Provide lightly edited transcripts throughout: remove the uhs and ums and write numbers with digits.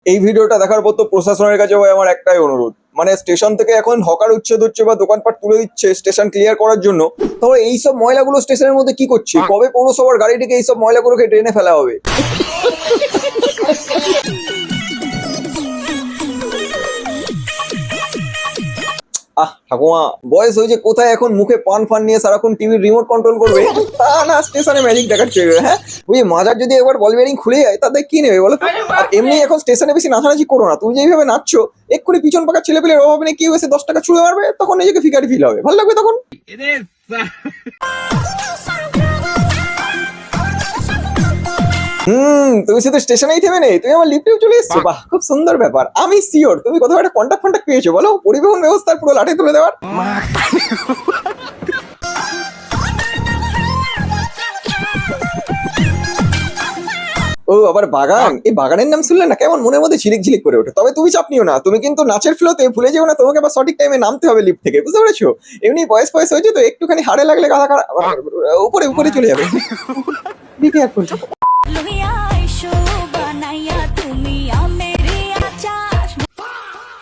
এই ভিডিওটা দেখার পর তো প্রশাসনের কাছে ভাই আমার একটাই অনুরোধ, মানে স্টেশন থেকে এখন হকার উচ্ছেদ হচ্ছে বা দোকানপাট তুলে দিচ্ছে স্টেশন ক্লিয়ার করার জন্য, তাহলে এইসব ময়লাগুলো স্টেশনের মধ্যে কি করছে? কবে পৌরসভার গাড়ি থেকে এইসব ময়লাগুলোকে ড্রেনে ফেলা হবে? ঠাকুমা বয়স হয়েছে, কোথায় এখন মুখে পান ফান নিয়ে সারাক্ষণ টিভির রিমোট কন্ট্রোল করবে? তা না স্টেশনে ম্যাজিক দেখাচ্ছে। হ্যাঁ ওই মাজার যদি একবার বল বেয়ারিং খুলে যায় তাতে কি নেবে বলো? আর এমনি এখন স্টেশনে বেশি নাচানাচি করো না, তুমি যেভাবে নাচছো এক্ষুনি পিছন পাকা ছেলেপেলের অভাবে নিয়ে কি হয়েছে 10 টাকা ছুঁড়ে মারবে, তখন নিজেকে ফিকারি ফিল হবে, ভালো লাগবে তখন। তুমি শুধু স্টেশনেই থেমে নেই, তুমি আমার লিফটেও চলে এসছো। বাহ খুব সুন্দর ব্যাপার। আমি শিওর তুমি কোথাও একটা কন্টাক্ট পেয়েছো, বলো পরিবহন ব্যবস্থার পুরো লাঠি তুলে দেওয়ার। ও আবার বাগান, এই বাগানের নাম শুনলে না কেমন মনের মধ্যে ঝিলিক ঝিলিক করে ওঠে। তবে তুমি চাপ নিও না, তুমি কিন্তু নাচের ফ্লোতে ভুলে যেও না তোমাকে আবার সঠিক টাইমে নামতে হবে লিফট থেকে, বুঝতে পেরেছো? এমনি বয়স হয়েছে তো একটুখানি হাড়ে লাগলে গাধা উপরে উপরে চলে যাবে। Be careful.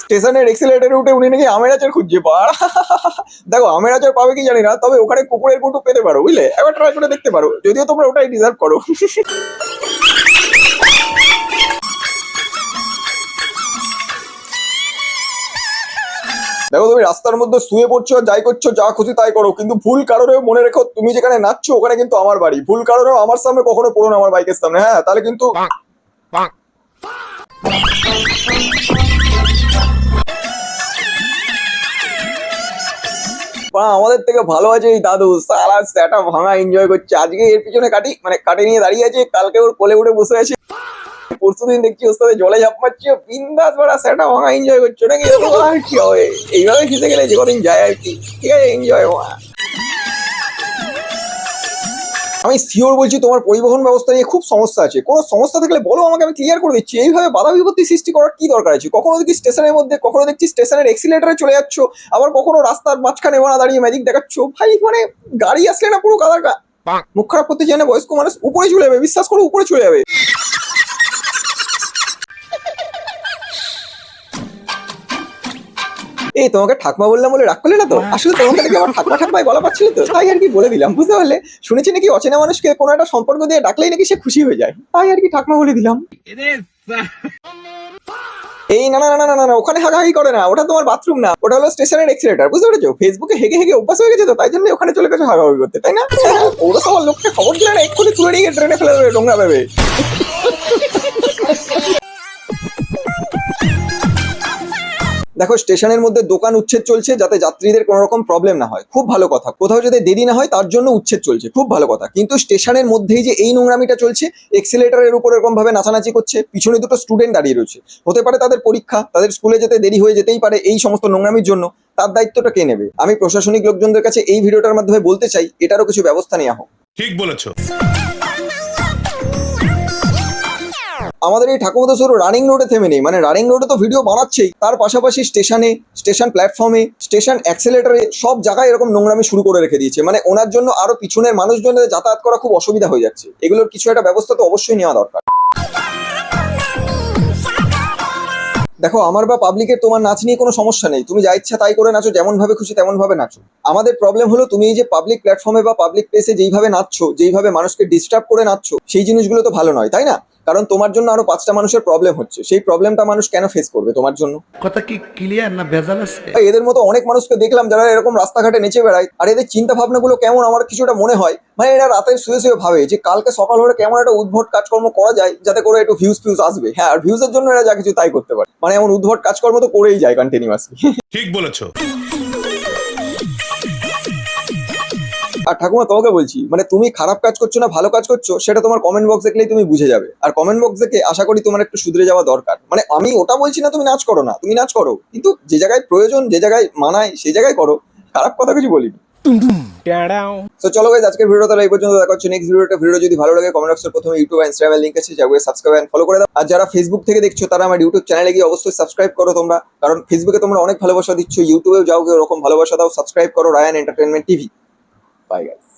স্টেশনের এক্সিলেটরে উঠে উনি নাকি আমের আচার খুঁজছে। দেখো আমের আচার পাবে কি জানি না, তবে ওখানে কুকুরের কুটু পেতে পারো, বুঝলে? একবার ট্রাই করে দেখতে পারো, যদিও তোমরা ওটাই ডিজার্ভ করো। দেখো তুমি রাস্তার মধ্যে শুয়ে পড়ছো, যাই করছো, যা খুশি তাই করো, কিন্তু ভুল কারণেও মনে রেখো তুমি যেখানে নাচছো ওখানে কিন্তু আমার বাড়ি। ভুল কারণেও আমার সামনে কখনো পড়ো না, আমার বাইকের সামনে। হ্যাঁ তাহলে কিন্তু আমাদের থেকে ভালো আছে এই দাদু, সারা সেটা ভাঙা এনজয় করছে। আজকে এর পিছনে কাটি নিয়ে দাঁড়িয়ে আছে, কালকে ওর কোলে উঠে বসে আছে, পরশুদিন দেখছি ওর সাথে জলে ঝাঁপ মারছে, বিন্দাস বড়া সেটা ভাঙা এনজয় করছো নাকি? কি হবে এইভাবে খেতে গেলে যে কদিন যায় আর কি, ঠিক আছে এনজয়। আমি শিওর বলছি তোমার পরিবহন ব্যবস্থা নিয়ে খুব সমস্যা আছে। কোনো সমস্যা থাকলে বলো আমাকে, আমি ক্লিয়ার করে দিচ্ছি। এইভাবে বাধা বিপত্তি সৃষ্টি করার কি দরকার আছে? কখনো দেখি স্টেশনের মধ্যে, কখনো দেখছি স্টেশনের এক্সিলেটরে চলে যাচ্ছ, আবার কখনো রাস্তার মাঝখানে দাঁড়িয়ে ম্যাজিক দেখাচ্ছ। ভাই মানে গাড়ি আসলে না পুরো কাদা মুখ খারাপ করতে চায় না, বয়স্ক মানুষ উপরে চলে যাবে, বিশ্বাস করো উপরে চলে যাবে। এই তোমাকে ঠাকমা বললাম বলে রাগ করলে না তো? আসলে তোমাকে দেখে আমার ঠাকমাই বলা পাচ্ছিল তো, তাই আর কি বলে দিলাম, বুঝতে পারলে? শুনেছি নাকি অচেনা মানুষকে কোনো একটা সম্পর্ক দিয়ে ডাকলেই নাকি সে খুশি হয়ে যায়, তাই আর কি ঠাকমা বলে দিলাম। এই না না না না না, ওখানে হাগাহাগি করে না, ওটা তোমার বাথরুম না, ওটা হলো স্টেশনের এক্সিলেটর, বুঝতে পেরেছো? ফেসবুকে হেগে হেগে অভ্যাস হয়ে গেছে তো, তাই জন্য ওখানে চলে গেছে হাগাহাগি করতে, তাই না? পৌরসভার লোককে খবর দিলে না এক্ষুনি তুলে নিয়ে ট্রেনে ফেলে দেবে, নোংরা ভেবে। দেখো স্টেশনের মধ্যে দোকান উচ্ছেদ চলছে যাতে যাত্রীদের কোনো রকম প্রবলেম না হয়, খুব ভালো কথা। কোথাও যাতে দেরি না হয় তার জন্য উচ্ছেদ চলছে, খুব ভালো কথা। কিন্তু স্টেশনের মধ্যেই যে এই নোংরামিটা চলছে, এক্সিলেটরের উপর এরকম ভাবে নাচানাচি করছে, পিছনে দুটো স্টুডেন্ট দাঁড়িয়ে রয়েছে, হতে পারে তাদের পরীক্ষা, তাদের স্কুলে যেতে দেরি হয়ে যেতেই পারে, এই সমস্ত নোংরামির জন্য তার দায়িত্বটা কে নেবে? আমি প্রশাসনিক লোকজনদের কাছে এই ভিডিওটার মাধ্যমে বলতে চাই এটারও কিছু ব্যবস্থা নেওয়া হোক। ঠিক বলেছো। আমাদের এই ঠাকুরদা শুধু রানিং রোডে থেমে নেই, মানে রানিং রোডে তো ভিডিও বানাচ্ছেই, তার পাশাপাশি স্টেশনে, স্টেশন প্ল্যাটফর্মে, স্টেশন অ্যাক্সেলেটরে, সব জায়গায় এরকম নোংরামি শুরু করে রেখে দিয়েছে। মানে ওনার জন্য আরো পিছনের মানুষজনের যাতায়াত করা খুব অসুবিধা হয়ে যাচ্ছে। এগুলোর কিছু একটা ব্যবস্থা তো অবশ্যই নেওয়া দরকার। দেখো আমার বা পাবলিকের তোমার নাচ নিয়ে কোনো সমস্যা নেই, তুমি যা ইচ্ছা তাই করে নাচো, যেমন ভাবে খুশি তেমন ভাবে নাচো। আমাদের প্রবলেম হলো তুমি এই যে পাবলিক প্ল্যাটফর্মে বা পাবলিক প্লেসে যেইভাবে নাচছো, যেইভাবে মানুষকে ডিস্টার্ব করে নাচছো, সেই জিনিসগুলো তো ভালো নয়, তাই না? কারণ তোমার জন্য আরো 5টা মানুষের প্রবলেম হচ্ছে, সেই প্রবলেমটা মানুষ কেন ফেস করবে তোমার জন্য? কথা কি ক্লিয়ার না ভেজাল আছে? এদের মতো অনেক মানুষকে দেখলাম যারা এরকম রাস্তাঘাটে নেচে বেড়ায়, আর এদের চিন্তা ভাবনাগুলো কেমন আমার কিছুটা মনে হয়, মানে এরা রাতে শুয়ে শুয়ে ভাবে যে কালকে সকাল হলে কেমন একটা উদ্ভট কাজকর্ম করা যায় যাতে করে একটু ভিউজ আসবে। হ্যাঁ, আর ভিউজের জন্য এরা যা কিছু তাই করতে পারে, মানে এমন উদ্ভট কাজকর্ম তো করেই যায় কন্টিনিউয়াসলি। ঠিক বলেছো। আর ঠাকুমা তোমাকে বলছি, মানে তুমি খারাপ কাজ করছো না ভালো কাজ করছো সেটা তোমার কমেন্ট বক্স দেখলেই তুমি বুঝে যাবে। আর কমেন্ট বক্স দেখে আশা করি তোমার একটু শুধরে যাওয়া দরকার। মানে আমি ওটা বলছি না তুমি নাচ করো না, তুমি নাচ করো, কিন্তু যে জায়গায় প্রয়োজন, যে জায়গায় মানায় সেই জায়গায় করো, খারাপ কথা কিছু বলিনি। তো চলো গাইস, আজকের ভিডিও তাহলে এই পর্যন্ত। দেখা হচ্ছে নেক্সট ভিডিওতে। ভিডিও যদি ভালো লাগে কমেন্ট বক্সের প্রথমে ইউটিউব আর ইনস্টাগ্রামের লিংক আছে, যাও সাবস্ক্রাইব এন্ড ফলো করে দাও। আর যারা ফেসবুক থেকে দেখছো তারা আমার ইউটিউব চ্যানেলে গিয়ে অবশ্যই সাবস্ক্রাইব করো তোমরা, কারণ ফেসবুকে তোমরা অনেক ভালোবাসা দিচ্ছ, ইউটিউবেও যাও গিয়ে ওরকম ভালোবাসা দাও, সাবস্ক্রাইব করো Ryan Entertainment TV. Bye guys.